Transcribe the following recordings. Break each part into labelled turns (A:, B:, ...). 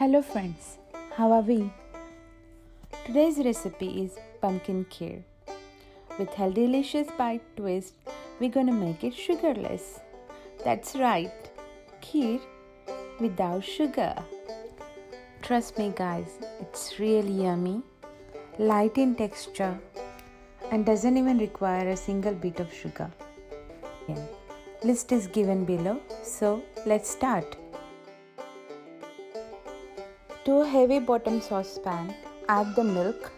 A: Hello friends, how are we? Today's recipe is pumpkin kheer. With Healthylicious bite twist, we're gonna make it sugarless. That's right, kheer without sugar. Trust me guys, it's really yummy, light in texture and doesn't even require a single bit of sugar. List is given below, so let's start. To a heavy bottom saucepan, add the milk,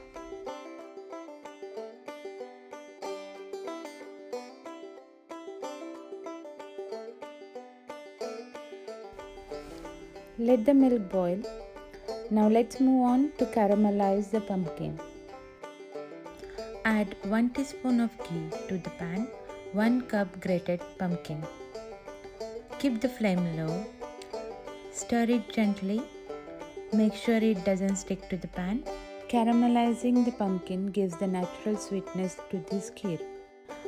A: let the milk boil. Now let's move on to caramelize the pumpkin. Add 1 teaspoon of ghee to the pan, 1 cup grated pumpkin. Keep the flame low. Stir it gently. Make sure it doesn't stick to the pan. Caramelizing the pumpkin gives the natural sweetness to this kheer.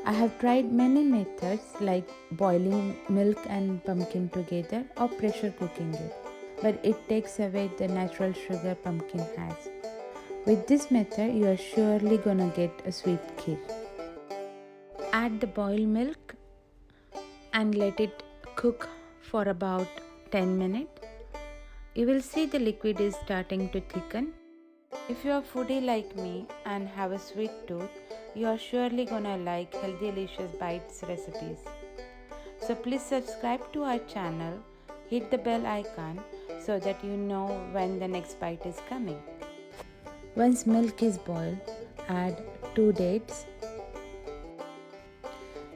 A: I have tried many methods like boiling milk and pumpkin together or pressure cooking it, but it takes away the natural sugar pumpkin has. With this method, you are surely gonna get a sweet kheer. Add the boiled milk and let it cook for about 10 minutes. You will see the liquid is starting to thicken. If you are a foodie like me and have a sweet tooth, you are surely gonna like Healthylicious Bites recipes. So please subscribe to our channel, hit the bell icon so that you know when the next bite is coming. Once milk is boiled, add 2 dates.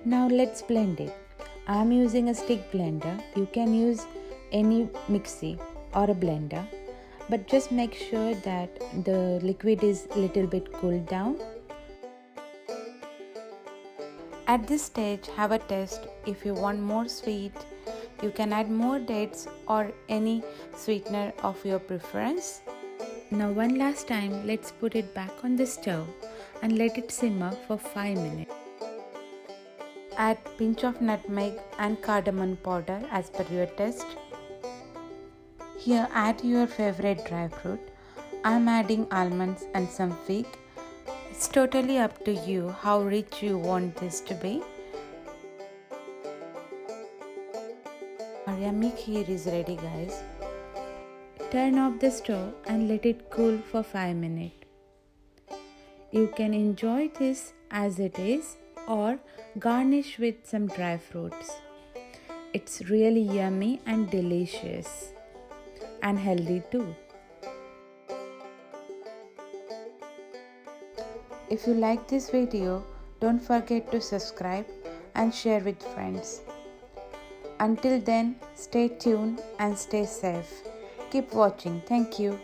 A: Now let's blend it. I am using a stick blender. You can use any mixie or a blender, but just make sure that the liquid is a little bit cooled down. At this stage, have a taste. If you want more sweet, you can add more dates or any sweetener of your preference. Now one last time, let's put it back on the stove and let it simmer for 5 minutes. Add pinch of nutmeg and cardamom powder as per your taste. Here add your favorite dry fruit. I am adding almonds and some fig. It's totally up to you how rich you want this to be. Our yummy kheer is ready guys. Turn off the stove and let it cool for 5 minutes. You can enjoy this as it is or garnish with some dry fruits. It's really yummy and delicious. And healthy too. If you like this video, don't forget to subscribe and share with friends. Until then, stay tuned and stay safe. Keep watching. Thank you.